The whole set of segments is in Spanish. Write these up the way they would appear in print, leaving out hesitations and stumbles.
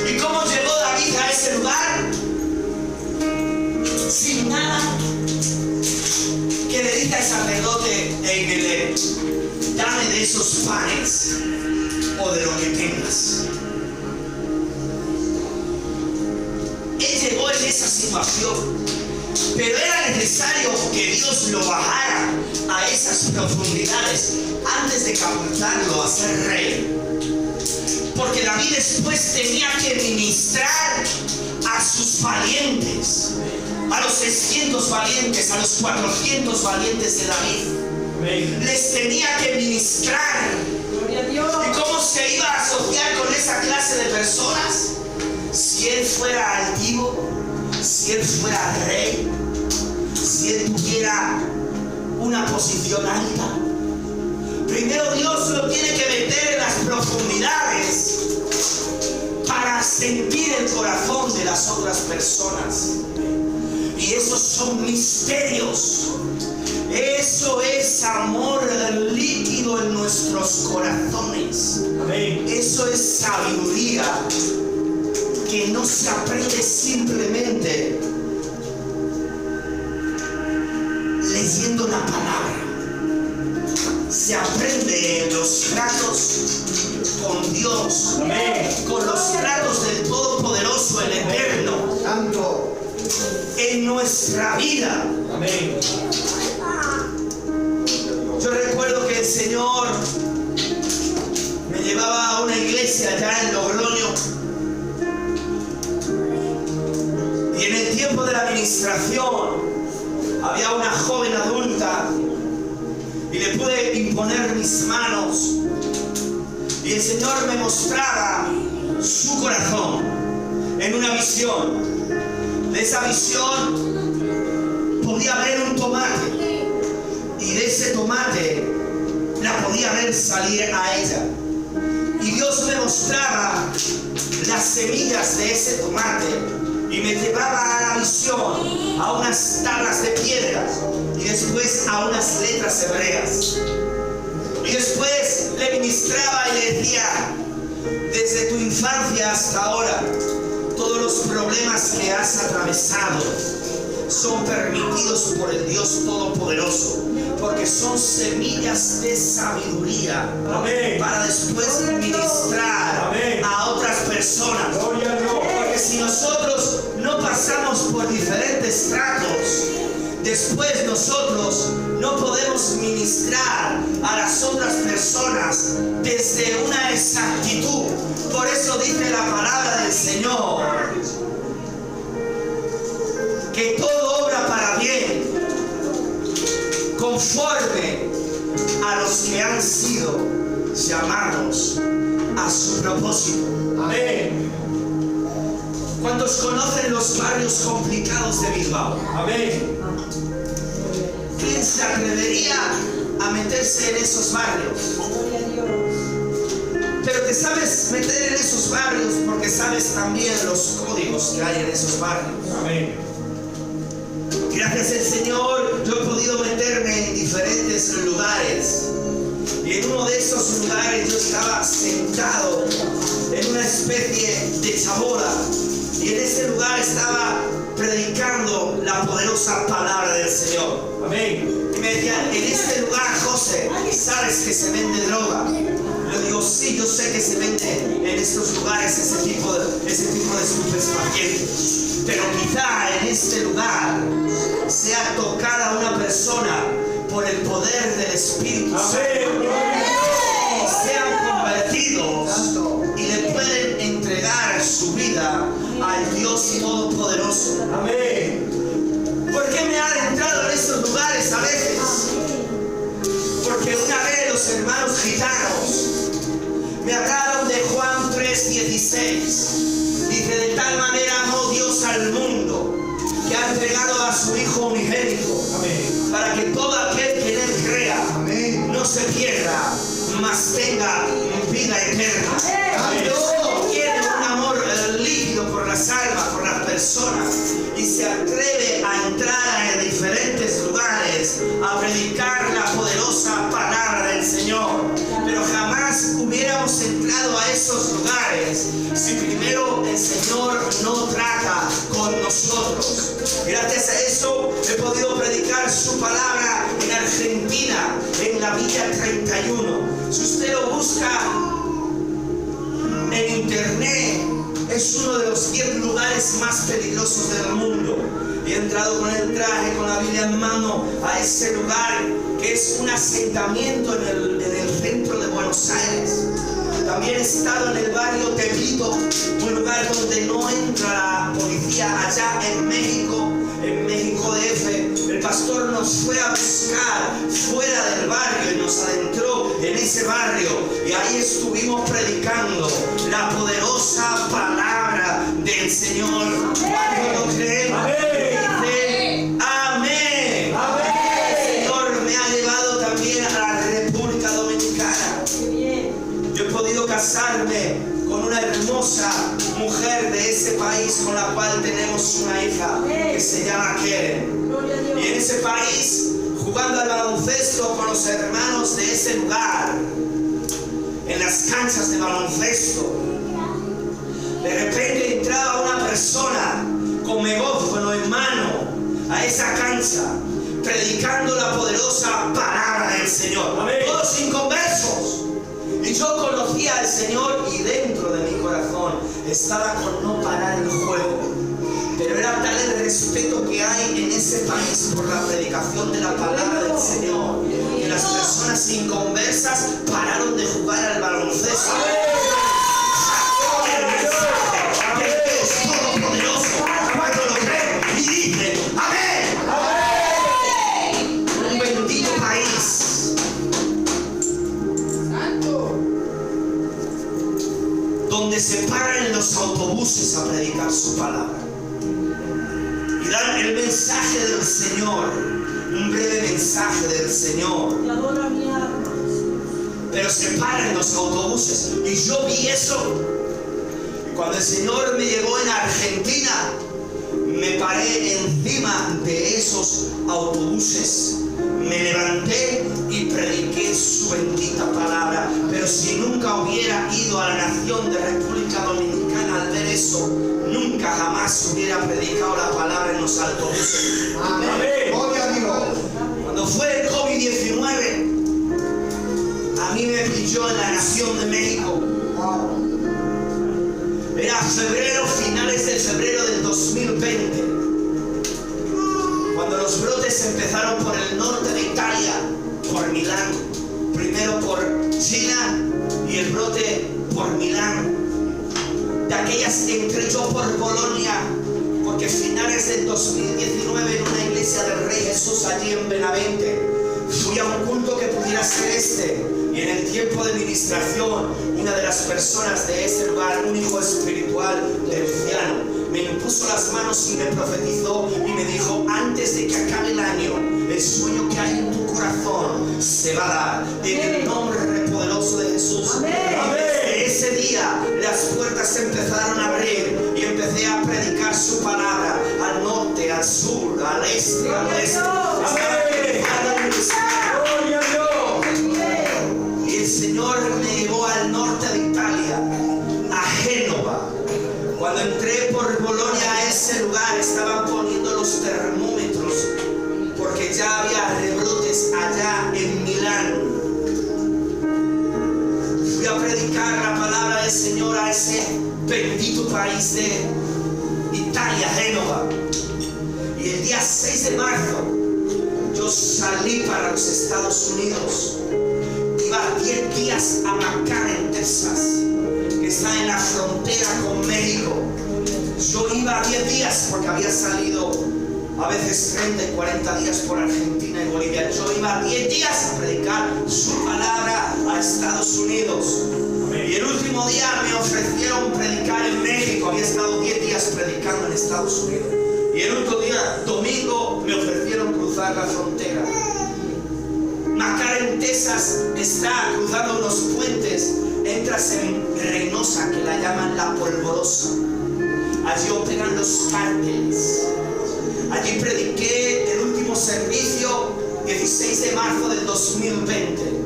¿Y cómo llegó David a ese lugar? Sin nada. Que le dice al sacerdote en Belén: dame de esos panes o de lo que tengas. Él llegó en esa situación, pero era necesario que Dios lo bajara a esas profundidades antes de catapultarlo a ser rey. Porque David después tenía que ministrar a sus valientes, a los 600 valientes, a los 400 valientes de David. Les tenía que ministrar. ¿Y cómo se iba a asociar con esa clase de personas? Si él fuera altivo, si él fuera rey, si él tuviera una posición alta. Primero Dios lo tiene que meter en las profundidades para sentir el corazón de las otras personas. Y esos son misterios. Eso es amor líquido en nuestros corazones. Amén. Eso es sabiduría que no se aprende simplemente leyendo la palabra. Se aprende en los tratos con Dios. Amén. Con los tratos del Todopoderoso, el Eterno. Santo. En nuestra vida. Amén. Yo recuerdo que el Señor me llevaba a una iglesia allá en Logroño, y en el tiempo de la administración había una joven adulta y le pude imponer mis manos, y el Señor me mostraba su corazón en una visión. De esa visión podía ver un tomate, y de ese tomate la podía ver salir a ella. Y Dios me mostraba las semillas de ese tomate y me llevaba a la visión, a unas tablas de piedra y después a unas letras hebreas. Y después le ministraba y le decía: desde tu infancia hasta ahora, todos los problemas que has atravesado son permitidos por el Dios Todopoderoso, porque son semillas de sabiduría. Amén. Para después ministrar. Amén. A otras personas. Porque si nosotros no pasamos por diferentes tratos, después nosotros no podemos ministrar a las otras personas desde una exactitud. Por eso dice la palabra del Señor que todo obra para bien, conforme a los que han sido llamados a su propósito. Amén. ¿Cuántos conocen los barrios complicados de Bilbao? Amén. ¿Quién se atrevería a meterse en esos barrios? Pero te sabes meter en esos barrios porque sabes también los códigos que hay en esos barrios. Amén. Gracias al Señor, yo he podido meterme en diferentes lugares. Y en uno de esos lugares yo estaba sentado en una especie de chabola. Y en ese lugar estaba predicando la poderosa palabra del Señor. Amén. Y me decían: en este lugar, José, ¿sabes que se vende droga? Yo digo: sí, yo sé que se vende en estos lugares ese tipo de estupefacientes. Pero quizá en este lugar sea tocada una persona por el poder del Espíritu Santo. Y sean convertidos y le pueden entregar su vida al Dios Todopoderoso. Amén. ¿Por qué me ha adentrado en estos lugares a veces? Porque una vez los hermanos gitanos me hablaron de Juan 3:16. Dice: de tal manera amó Dios al mundo que ha entregado a su Hijo unigénito. Amén. Para que todo aquel que en él crea, amén, no se pierda, mas tenga vida eterna. Dios tiene un amor líquido por las almas, por las personas, y se atreve a entrar en diferentes lugares a predicar la poderosa palabra del Señor. Pero jamás hubiéramos entrado a esos lugares si primero el Villa 31. Si usted lo busca en internet, es uno de los 10 lugares más peligrosos del mundo. Y he entrado con el traje, con la Biblia en mano, a ese lugar que es un asentamiento en el centro de Buenos Aires. También he estado en el barrio Tepito, un lugar donde no entra la policía, allá en México DF. El pastor nos fue a buscar fuera del barrio y nos adentró en ese barrio. Y ahí estuvimos predicando la poderosa palabra del Señor. ¿Cuánto lo creen? Amén. Amén. Amén. El Señor me ha llevado también a la República Dominicana. Yo he podido casarme con una hermosa mujer de ese país con la cual tenemos una hija que se llama Keren. Y en ese país, jugando al baloncesto con los hermanos de ese lugar, en las canchas de baloncesto, de repente entraba una persona con megáfono en mano a esa cancha, predicando la poderosa palabra del Señor. Amén. Todos inconversos. Y yo conocía al Señor y dentro de mi corazón estaba con no parar el juego. Pero era tal el respeto que hay en ese país por la predicación de la palabra del Señor, que las personas inconversas pararon de jugar al baloncesto. El mensaje del Dios Todopoderoso, cuando lo creen y dicen amén. Amén. Un bendito país. Donde se paran en los autobuses a predicar su palabra y dan el mensaje del Señor, un breve mensaje del Señor, pero se paran en los autobuses. Y yo vi eso, y cuando el Señor me llevó en Argentina, me paré encima de esos autobuses, me levanté y prediqué su bendita palabra. Pero si nunca hubiera ido a la nación de República Dominicana al ver eso, nunca jamás hubiera predicado la palabra en los autobuses. Amén. Cuando fue el COVID-19, a mí me pilló en la nación de México. Era finales de febrero del 2020. Cuando los brotes empezaron por el norte de Italia, por Milán, primero por China y el brote por Milán. De aquellas entré yo por Bolonia, porque finales del 2019 en una iglesia del Rey Jesús allí en Benavente, fui a un culto que pudiera ser este. Y en el tiempo de ministración, una de las personas de ese lugar, un hijo espiritual de Luciano, me impuso las manos y me profetizó y me dijo: antes de que acabe el año, el sueño que hay en tu corazón se va a dar en el nombre poderoso de Jesús. Amén. Desde ese día las puertas se empezaron a abrir y empecé a predicar su palabra al norte, al sur, al este, al oeste. Y el Señor me llevó al norte de Italia, a Génova. Cuando entré por Bolonia a ese lugar, estaban poniendo los termómetros porque ya había rebrotes allá en Milán. Fui a predicar la palabra del Señor a ese bendito país de Italia, Génova. Y el día 6 de marzo yo salí para los Estados Unidos. Iba 10 días a McAllen, Texas, que está en la frontera con México. Yo iba 10 días porque había salido a veces 30 y 40 días por Argentina y Bolivia. Yo iba 10 días a predicar su palabra a Estados Unidos. Amén. Y el último día me ofrecieron predicar en México. Había estado 10 días predicando en Estados Unidos. Y el último día, domingo, me ofrecieron cruzar la frontera. McAllen, Texas, está cruzando unos puentes. Entras en Reynosa, que la llaman La Polvorosa. Allí operan los cárteles. Allí prediqué el último servicio, 16 de marzo del 2020.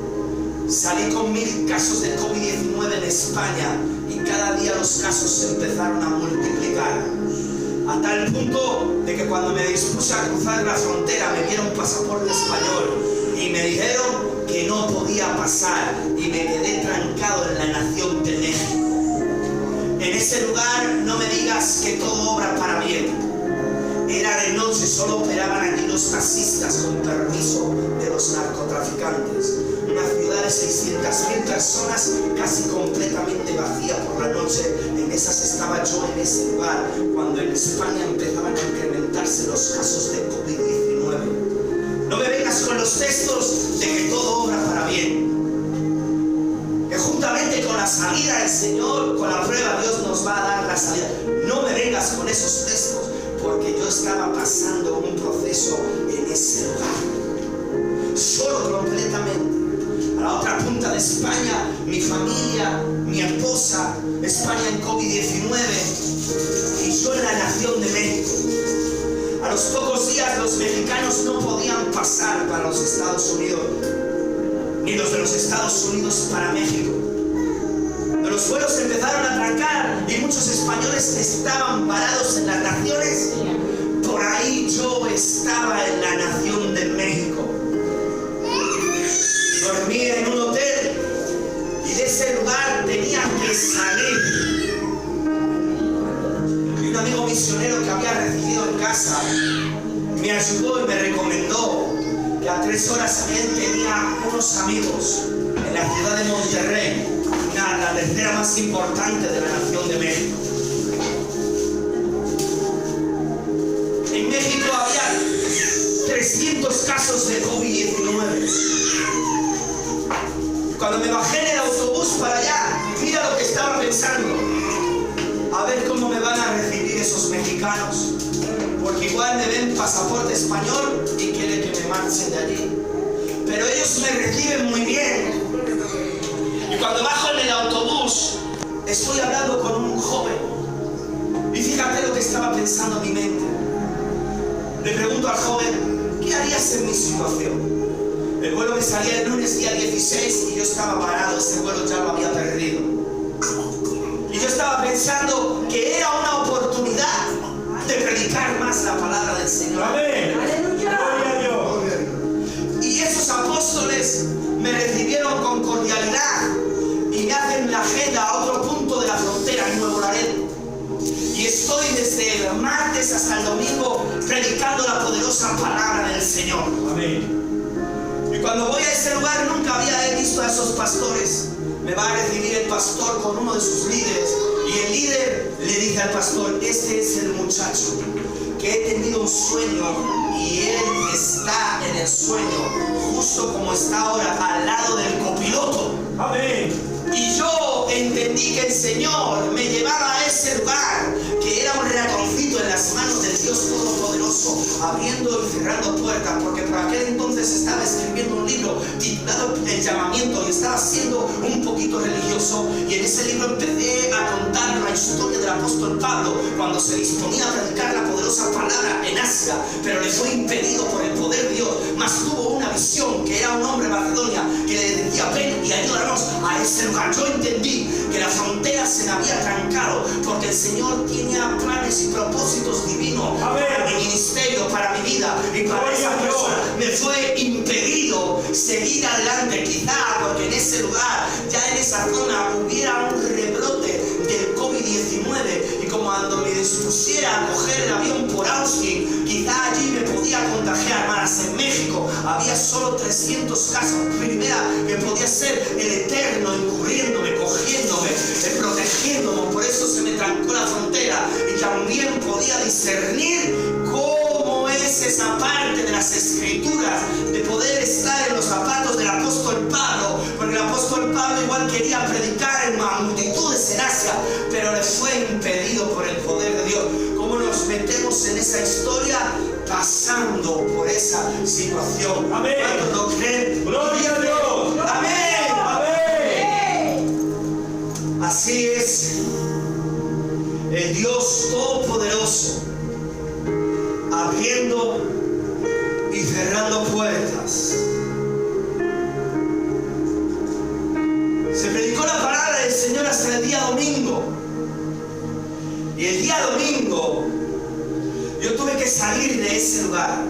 Salí con 1000 casos de COVID-19 en España y cada día los casos se empezaron a multiplicar. A tal punto de que cuando me dispuse a cruzar la frontera me dieron pasaporte español y me dijeron que no podía pasar y me quedé trancado en la nación de México. En ese lugar no me digas que todo obra para bien. Era de noche, solo operaban allí los taxistas con permiso de los narcotraficantes. Una ciudad de 600.000 personas, casi completamente vacía por la noche. En esas estaba yo, en ese lugar, cuando en España empezaban a incrementarse los casos de COVID-19. No me vengas con los textos de que todo obra para bien. Que juntamente con la salida del Señor, con la prueba, Dios nos va a dar la salida. No me vengas con esos textos, porque yo estaba pasando un proceso en ese lugar, solo completamente. A la otra punta de España, mi familia, mi esposa, España en COVID-19 y yo en la nación de México. A los pocos días los mexicanos no podían pasar para los Estados Unidos, ni los de los Estados Unidos para México. Los vuelos empezaron a trancar y muchos españoles estaban varados en las naciones. Por ahí yo estaba en la nación de México. Dormía en un hotel y de ese lugar tenía que salir. Y un amigo misionero que había recibido en casa me ayudó y me recomendó que a 3 horas él tenía unos amigos en la ciudad de Monterrey, la tercera más importante de la nación de México. En México había 300 casos de COVID-19. Cuando me bajé en el autobús para allá, mira lo que estaba pensando. A ver cómo me van a recibir esos mexicanos. Porque igual me ven pasaporte español y quieren que me marchen de allí. Pero ellos me reciben muy bien. Y cuando bajo en el autobús, estoy hablando con un joven. Y fíjate lo que estaba pensando en mi mente. Le pregunto al joven, ¿qué harías en mi situación? El vuelo me salía el lunes día 16 y yo estaba parado, ese vuelo ya lo había perdido. Y yo estaba pensando que era una oportunidad de predicar más la palabra del Señor. Amén. Aleluya. Gloria a Dios. Y esos apóstoles me recibieron con cordialidad y me hacen la agenda a otro punto de la frontera, en Nuevo Laredo. Y estoy desde el martes hasta el domingo predicando la poderosa palabra del Señor. Amén. Y cuando voy a ese lugar nunca había visto a esos pastores. Me va a recibir el pastor con uno de sus líderes. Y el líder le dice al pastor, este es el muchacho que he tenido un sueño y él está en el sueño, justo como está ahora al lado del copiloto. Amén. Y yo entendí que el Señor me llevaba a ese lugar, que era un ratoncito en las manos del Dios Todopoderoso, abriendo y cerrando puertas, porque por aquel entonces estaba escribiendo un libro titulado El Llamamiento y estaba siendo un poquito religioso, y en ese libro empecé a contar la historia del apóstol Pablo cuando se disponía a predicar la poderosa palabra en Asia, pero le fue impedido por el poder de Dios. Mas tuvo una visión, que era un hombre de Macedonia que le decía, ven y ayúdanos a ese lugar. Yo entendí que la frontera se me había trancado porque el Señor tenía planes y propósitos divinos. Amén. Para mi ministerio, para mi vida y para Gloria esa a Dios. persona. Me fue impedido seguir adelante, quizá porque en ese lugar, ya en esa zona, hubiera un rebrote del COVID-19 y como cuando me dispusiera a coger el avión por Austin, quizá allí me podía contagiar. Más en México había solo 300 casos. Primera, que podía ser el Eterno encubriéndome, cogiéndome, protegiéndome. Por eso se me trancó la frontera y también podía discernir cómo es esa parte de las Escrituras, de poder estar en los zapatos del apóstol Pablo, porque el apóstol Pablo igual quería predicar en multitudes en Asia, pero le fue impedido por el poder de Dios. ¿Cómo nos metemos en esa historia? Pasando por esa situación. Amén. ¿Cuántos lo creen? Gloria a Dios. Amén. Amén. Así es el Dios Todopoderoso, abriendo y cerrando puertas. Se predicó la palabra del Señor hasta el día domingo. Y el día domingo yo tuve que salir de ese lugar.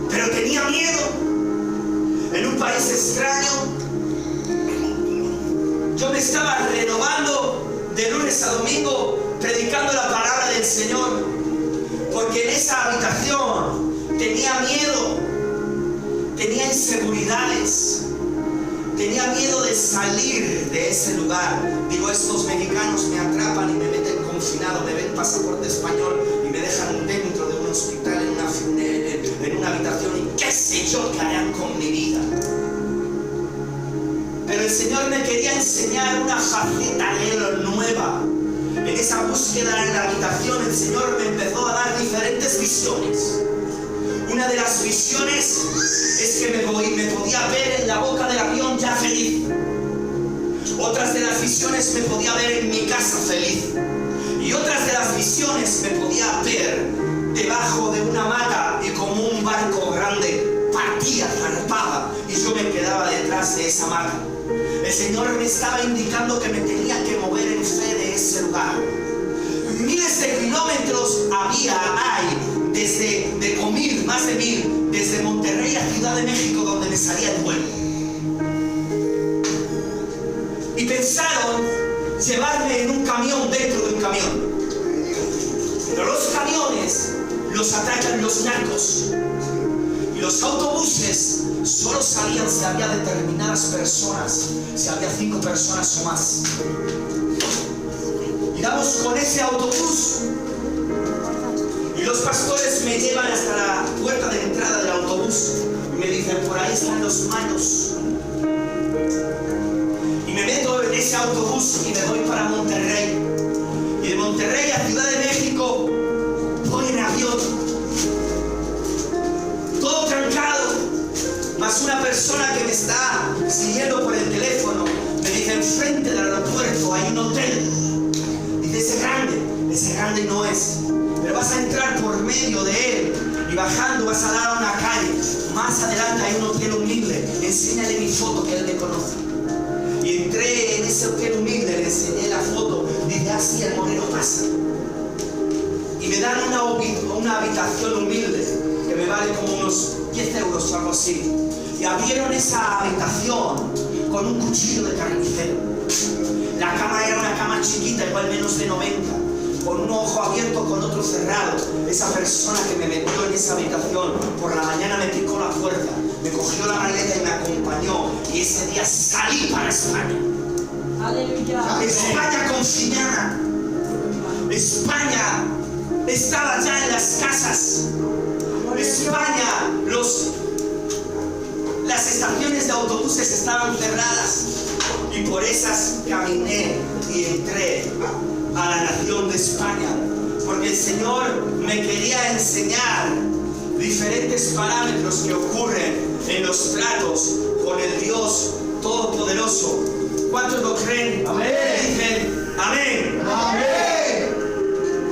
Pero tenía miedo. país extraño. Yo me estaba renovando de lunes a domingo, predicando la palabra del Señor, porque en esa habitación tenía miedo, tenía inseguridades, tenía miedo de salir de ese lugar. Digo, estos mexicanos me atrapan y me meten confinado, me ven pasaporte español y me dejan dentro de un hospital en una habitación, y qué sé yo qué harán con mi vida. Pero el Señor me quería enseñar una faceta de Él nueva. En esa búsqueda en la habitación, el Señor me empezó a dar diferentes visiones. Una de las visiones es que me podía ver en la boca del avión ya feliz. Otras de las visiones me podía ver en mi casa feliz. Y otras de las visiones me podía ver debajo de una mata y como un barco grande partía, zarpaba, y yo me quedaba detrás de esa mata. El Señor me estaba indicando que me tenía que mover en fe de ese lugar. Miles de kilómetros hay desde más de 1000, desde Monterrey a Ciudad de México, donde me salía el vuelo. Y pensaron llevarme en un camión, dentro de un camión. Pero los camiones los atracan los narcos. Y los autobuses solo salían si había determinadas personas, si había 5 personas o más. Y vamos con ese autobús, y los pastores me llevan hasta la puerta de entrada del autobús y me dicen, por ahí están los manos. Y me meto en ese autobús y me voy para Monterrey. Y de Monterrey a Ciudad de México voy en avión, todo trancado, más una persona que me está siguiendo por el teléfono. Me dice, enfrente del aeropuerto hay un hotel. Dice, ese grande no es, pero vas a entrar por medio de él y bajando vas a dar a una calle. Más adelante hay un hotel humilde, enséñale mi foto que él me conoce. Y entré en ese hotel humilde, le enseñé la foto, dice, así el moreno pasa. Y me dan una habitación humilde que me vale como unos 10 euros o algo así. Y abrieron esa habitación con un cuchillo de carnicero. La cama era una cama chiquita, igual menos de 90, con un ojo abierto, con otro cerrado. Esa persona que me metió en esa habitación por la mañana me picó la puerta, me cogió la maleta y me acompañó. Y ese día salí para España. Aleluya. España confinada. España estaba ya en las casas. España, las estaciones de autobuses estaban cerradas. Y por esas caminé y entré a la nación de España. Porque el Señor me quería enseñar diferentes parámetros que ocurren en los tratos con el Dios Todopoderoso. ¿Cuántos lo creen? Amén. Dicen amén. Amén.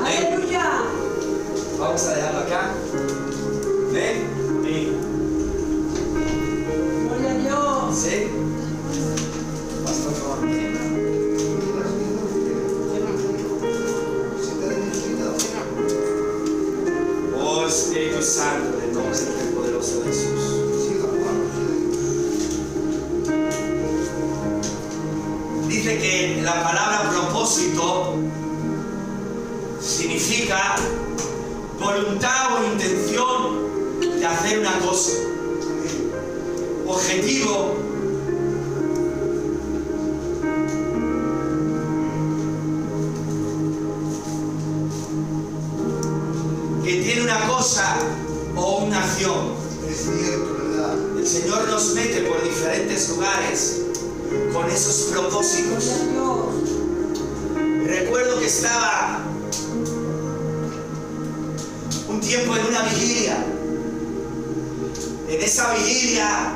Aleluya. Vamos a dejarlo acá. ¿Ven? Amén. Gloria a Dios. ¿Sí? Pastor Juan. Oh Espíritu Santo, en el nombre del poderoso de Jesús. Dice que la palabra propósito significa voluntad o intención de hacer una cosa. Objetivo. Que tiene una cosa o una acción. Es cierto, ¿verdad? El Señor nos mete por diferentes lugares con esos propósitos. Gloria a Dios. Recuerdo que estaba un tiempo en una vigilia. En esa vigilia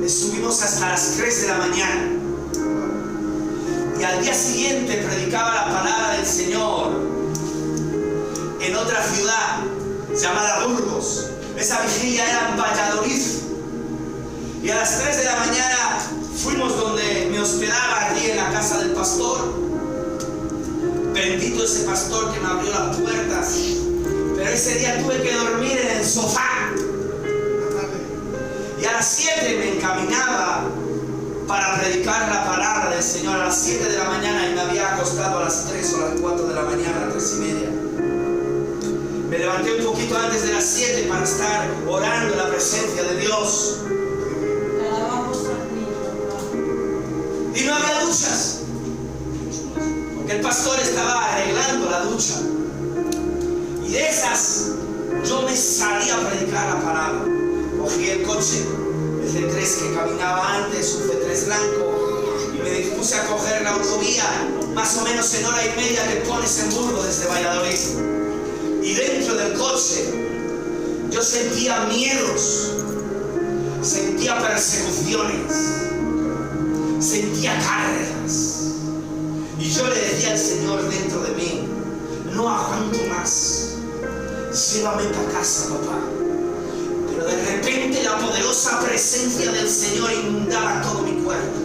estuvimos hasta las 3 de la mañana. Y al día siguiente predicaba la palabra del Señor en otra ciudad llamada Burgos. Esa vigilia era en Valladolid. Y a las 3 de la mañana fuimos donde me hospedaba allí en la casa del pastor. Bendito ese pastor que me abrió las puertas. Pero ese día tuve que dormir en el sofá. Y a las 7 me encaminaba para predicar la palabra del Señor a las 7 de la mañana y me había acostado a las 3 o a las 4 de la mañana, 3 y media. Me levanté un poquito antes de las 7 para estar orando en la presencia de Dios. Te alabamos a ti, papá. Y no había duchas, porque el pastor estaba arreglando la ducha. Y de esas yo me salí a predicar la palabra. Cogí el coche, el C3 que caminaba antes, un C3 blanco, y me dispuse a coger la autovía, más o menos en hora y media que pones en Burgos desde Valladolid. Y dentro del coche yo sentía miedos, sentía persecuciones, sentía cargas. Y yo le decía al Señor dentro de mí, no aguanto más, llévame para casa, papá. Pero de repente la poderosa presencia del Señor inundaba todo mi cuerpo.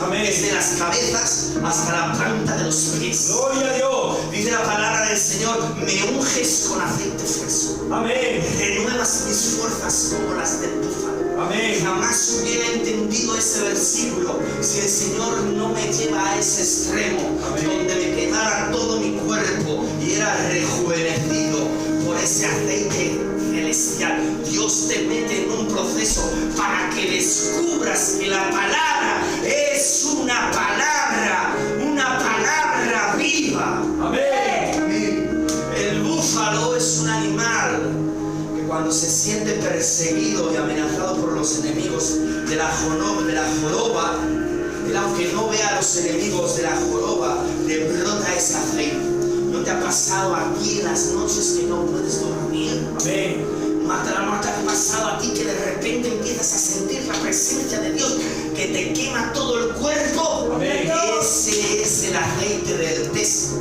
Amén. Desde las cabezas hasta la planta de los pies. Gloria a Dios. Dice la palabra del Señor, me unges con aceite fresco. Amén. Renuevas mis fuerzas como las del búfalo. Amén. Jamás hubiera entendido ese versículo si el Señor no me lleva a ese extremo. Amén. Donde me quemara todo mi cuerpo y era rejuvenecido por ese aceite celestial. Dios te mete en un proceso para que descubras que la palabra es una palabra viva. Amén. El búfalo es un animal que cuando se siente perseguido y amenazado por los enemigos de la joroba, él, aunque no vea a los enemigos de la joroba, le brota ese aceite. ¿No te ha pasado a ti en las noches que no puedes dormir? Amén. ¿No te ha pasado a ti que de repente empiezas a sentir la presencia de Dios que te quema todo el cuerpo? Amén. Ese es el aceite del texto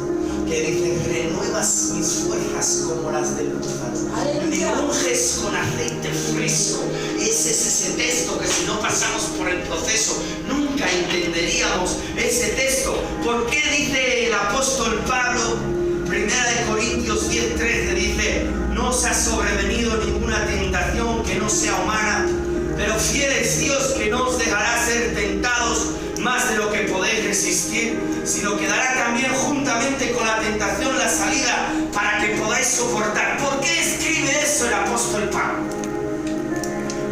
que dice, renuevas mis fuerzas como las del búfalo. Me unges con aceite fresco. Ese es ese texto que si no pasamos por el proceso nunca entenderíamos ese texto. ¿Por qué dice el apóstol Pablo, 1 Corintios 10:13, dice, no os ha sobrevenido ninguna tentación que no sea humana, pero fiel es Dios que no os dejará ser tentados más de lo que podéis resistir, sino que dará también juntamente con la tentación la salida para que podáis soportar? ¿Por qué escribe eso el apóstol Pablo?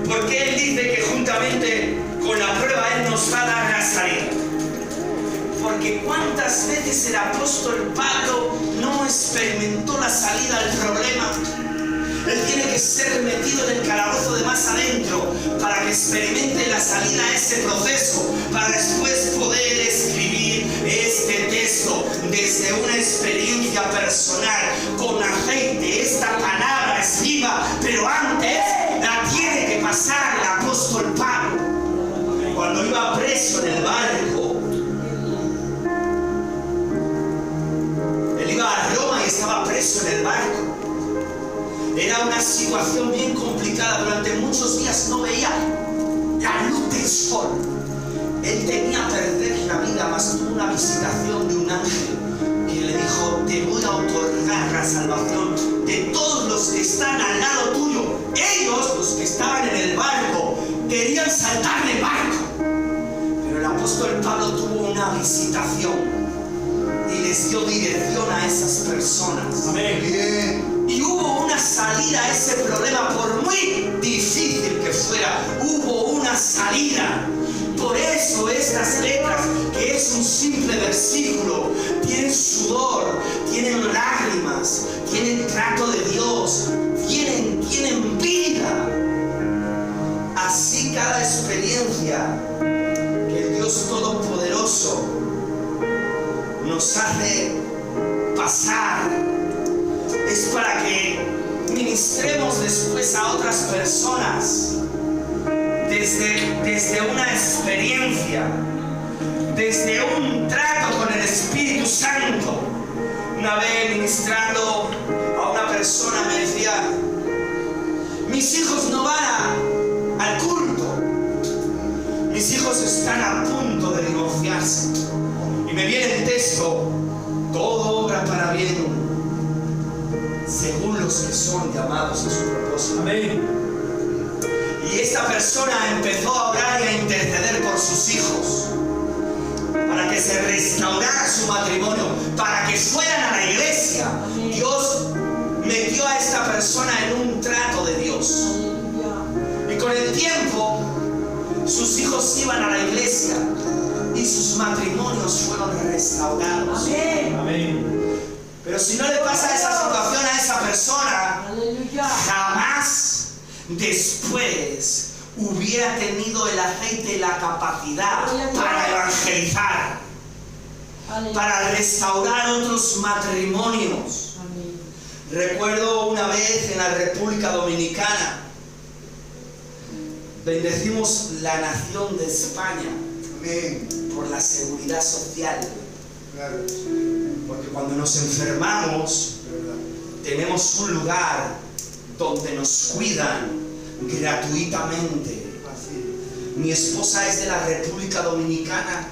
Porque él dice que juntamente con la prueba él nos va a dar la salida. Porque cuántas veces el apóstol Pablo no experimentó la salida al problema. Él tiene que ser metido en el calabozo de más adentro para que experimente la salida a ese proceso, para después poder escribir este texto desde una experiencia personal, con aceite. Esta palabra es viva, pero antes la tiene que pasar el apóstol Pablo. Cuando iba preso en el barco, él iba a Roma y estaba preso en el barco. Era una situación bien complicada. Durante muchos días no veía la luz del sol. Él temía perder la vida, mas tuvo una visitación de un ángel que le dijo, te voy a otorgar la salvación de todos los que están al lado tuyo. Ellos, los que estaban en el barco, querían saltar del barco. Pero el apóstol Pablo tuvo una visitación y les dio dirección a esas personas. Amén. Bien. Y hubo una salida a ese problema, por muy difícil que fuera, hubo una salida. Por eso estas letras, que es un simple versículo, tienen sudor, tienen lágrimas, tienen trato de Dios, tienen vida. Así cada experiencia que el Dios Todopoderoso nos hace pasar es para que ministremos después a otras personas desde una experiencia, desde un trato con el Espíritu Santo. Una vez ministrando a una persona me decía, mis hijos no van al culto, mis hijos están a punto de divorciarse. Y me viene el texto, todo obra para bien según los que son llamados a su propósito. Amén. Y esta persona empezó a orar y a interceder por sus hijos, para que se restaurara su matrimonio, para que fueran a la iglesia. Dios metió a esta persona en un trato de Dios. Y con el tiempo, sus hijos iban a la iglesia y sus matrimonios fueron restaurados. Amén. Pero si no le pasa esa situación a esa persona, jamás después hubiera tenido el aceite y la capacidad para evangelizar, para restaurar otros matrimonios. Recuerdo una vez en la República Dominicana, bendecimos la nación de España por la seguridad social. Porque cuando nos enfermamos, tenemos un lugar donde nos cuidan gratuitamente. Mi esposa es de la República Dominicana.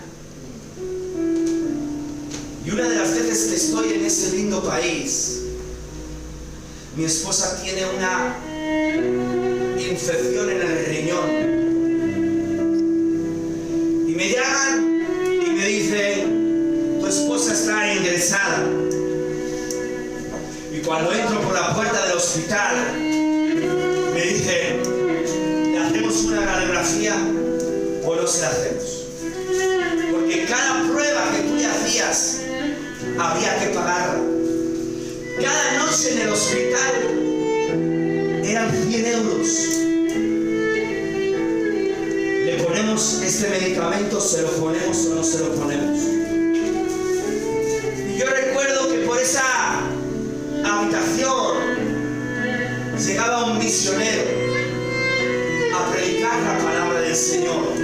Y una de las veces que estoy en ese lindo país, mi esposa tiene una infección en el riñón. Y me llaman y me dicen: tu esposa está ingresada. Y cuando entro por la puerta del hospital, me dicen: ¿le hacemos una radiografía o no se la hacemos? Porque cada prueba que tú le hacías había que pagarla. Cada noche en el hospital eran 100 euros. Le ponemos este medicamento, se lo ponemos o no se lo ponemos. Y yo recuerdo que por esa habitación llegaba un misionero a predicar la palabra del Señor.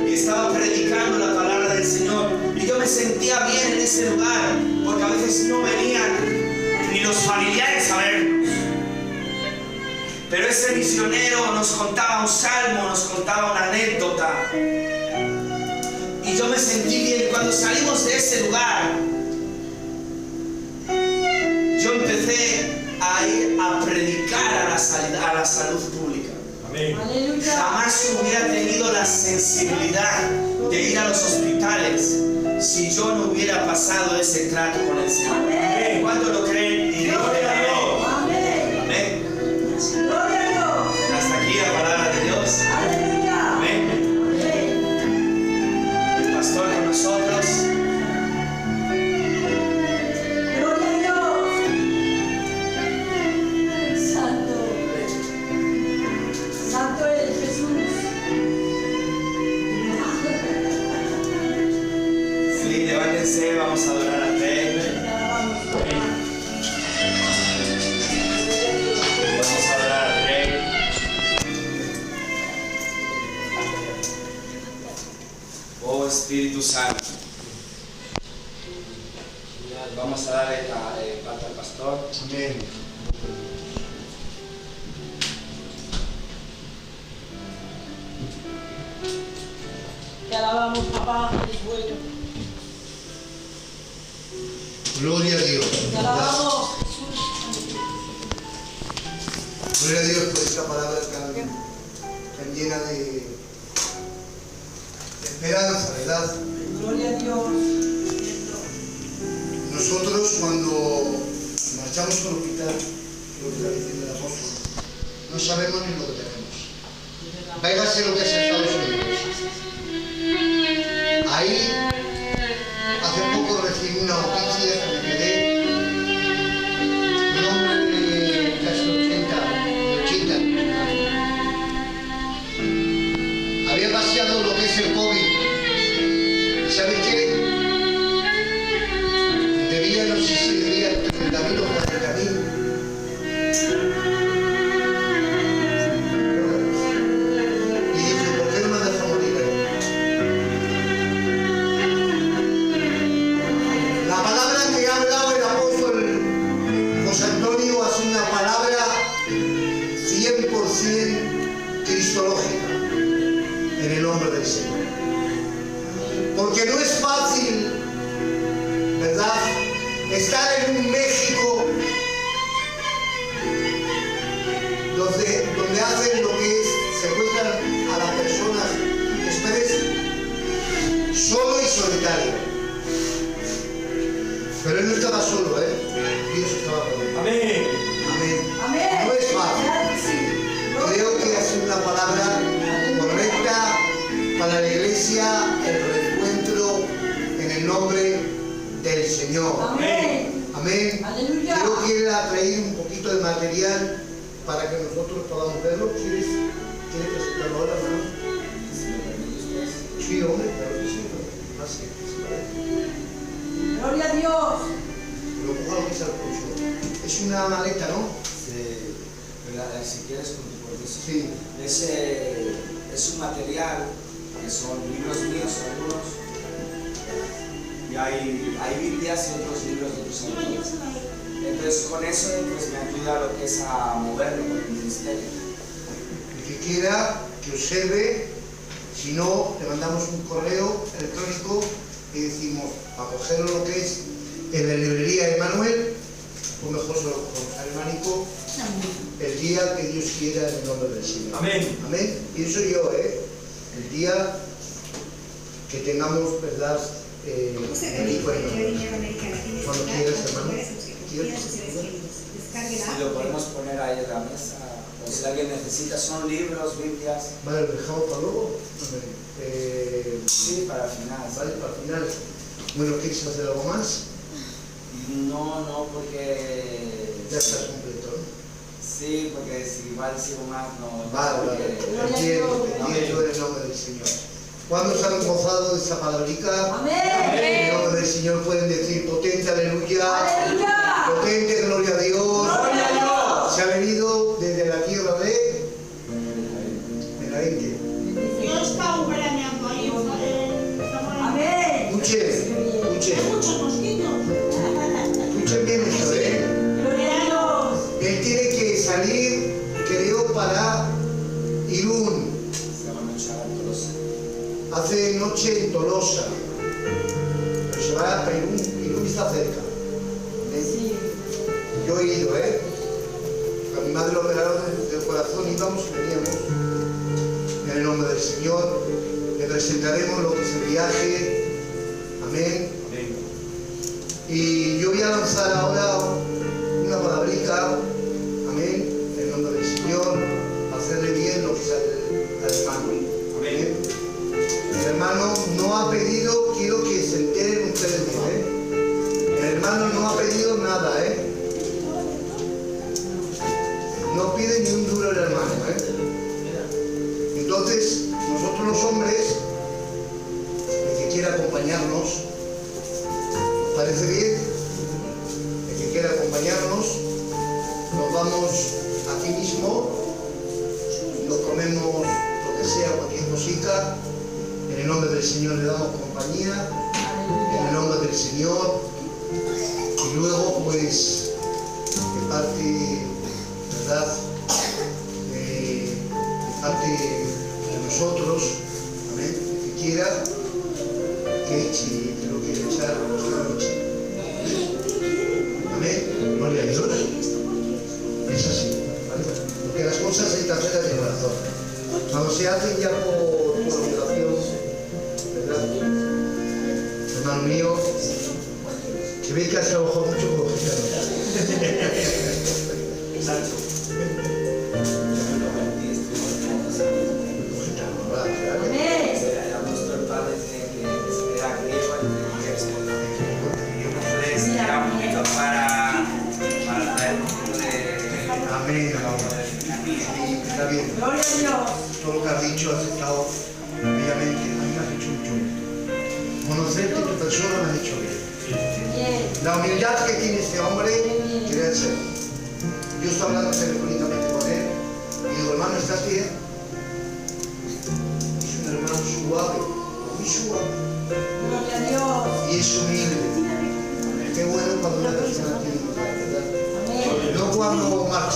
Y estaba predicando la palabra del Señor. Y yo me sentía bien en ese lugar, porque a veces no venían ni los familiares a vernos. Pero ese misionero nos contaba un salmo, nos contaba una anécdota. Y yo me sentí bien. Cuando salimos de ese lugar, yo empecé a ir a predicar a la salud pública. Amén. Jamás hubiera tenido la sensibilidad de ir a los hospitales si yo no hubiera pasado ese trato con el Señor. Amén. ¿Cuánto lo creen? Y digo amén. Amén. Amén. Gloria a Dios. Hasta aquí la palabra de Dios. Aleluya. Amén. Amén. El pastor con nosotros. Gloria a Dios. Santo. Santo es Jesús. Sí, levántense, vamos a adorar al Rey. Vamos a adorar al Rey. Oh Espíritu Santo. Vamos a darle parte al pastor. Amén. Te alabamos, papá, eres bueno. Gloria a Dios. Te alabamos, Jesús. Gloria a Dios por esta palabra tan llena de esperanza, ¿verdad? Gloria a Dios. Nosotros cuando marchamos al hospital, lo que está diciendo el apóstol, no sabemos ni lo que tenemos. Váyase lo que es Estados Unidos. Ahí, hace poco recibí una noticia que me quedé. Un hombre de casi 80 había pasado lo que es el COVID. ¿Sabes qué? Debía, no sé si debía 30.000 o 40.000. Y dije, ¿por qué no me deja morir ahí? La palabra que ha hablado el apóstol José Antonio ha sido una palabra 100% cristológica en el nombre del Señor. Porque no es fácil, ¿verdad?, estar en un México donde donde hacen lo que es, se encuentran a las personas express solo y solitario. Pero él no estaba solo, Dios estaba con él. Amén. Amén. Amén. No es fácil. Claro que sí. Creo que ha sido una palabra correcta para la iglesia, el reencuentro en el nombre del Señor. Amén. Amén. Aleluya. Creo que él ha traído un poquito de material para que nosotros podamos verlo. ¿Quieres presentarlo ahora, hermano? Sí, hombre, claro que sí. Así, Gloria a Dios. lo coja lo que sea el pulso. Es una maleta, ¿no? Si quieres con tu permiso. Sí. Es un material que son libros míos algunos y hay Biblias y otros libros de otros autores. Entonces con eso pues, me ayuda a lo que es a moverlo con el ministerio. El que quiera que observe, si no, le mandamos un correo electrónico y decimos, para coger lo que es en la librería de Manuel, pues mejor se lo cogemos al hermanico el día que Dios quiera en el nombre del Señor. Amén. Amén. Pienso yo, el día que tengamos, ¿verdad? Médico en cuando quieras, hermano. Si lo podemos poner ahí en la mesa, o si alguien necesita, son libros, Biblias. Vale, lo dejamos para luego. Sí, para el final. Vale, para el final. Bueno, ¿quieres hacer algo más? No, porque... Ya estás completo, ¿no? Sí, porque si igual sigo más, no... Vale. Entiendo en el nombre del Señor. ¿Cuándo se han gozado de esa palabrica? Amén. En el nombre del Señor pueden decir potente, aleluya. Aleluya. Potente, gloria a Dios. Gloria a Dios. Se ha venido desde la tierra de Benavente. Yo estaba veraneando ahí en Zamora. Amén. Escuchen Muchos mosquitos. bien esto, Gloria a Dios. Él tiene que salir, creo, para Irún. Se van a echar a Tolosa. Hace noche en Tolosa. Pero se va a Irún. Irún está cerca. Sí. Yo he ido, A mi madre lo operaron del corazón, íbamos y veníamos. En el nombre del Señor, le presentaremos lo que es el viaje. Amén. Amén. Y yo voy a lanzar ahora una palabrica. Amén. En el nombre del Señor, hacerle bien lo que es al hermano. Amén. El hermano no ha pedido, quiero que se enteren ustedes bien, El hermano no ha pedido nada, No pide ni un duro el hermano, Entonces, nosotros los hombres, el que quiera acompañarnos, ¿os parece bien? El que quiera acompañarnos, nos vamos aquí mismo, nos comemos lo que sea, cualquier cosita, en el nombre del Señor le damos compañía, en el nombre del Señor, y luego pues de parte, ¿verdad? De parte de nosotros, amén, el que quiera que eche, que lo quiera echar, que lo eche. Amén, gloria a Dios. Es así, ¿vale? Porque las cosas hay que hacerlas de corazón. Cuando se hacen ya por obligación, ¿verdad? Hermano mío, se ve que has trabajado mucho con los gitanos. Exacto. Los gitanos, ¿verdad? Amén. Era nuestro padre que era griego y entonces era un poquito para traer un poquito de... Amén, sí, está bien. Gloria a Dios. Todo lo que has dicho has estado bellamente. A mí me has dicho mucho bien. Conocerte tu persona me has dicho bien. Bien. La humildad que tiene este hombre, quiere ser. Yo estoy hablando telefónicamente con él y digo, hermano, ¿estás bien? Es un hermano suave, muy suave, Gloria a Dios. y es humilde. Qué bueno cuando una persona tiene humildad, ¿verdad? Amén. No cuando marchamos.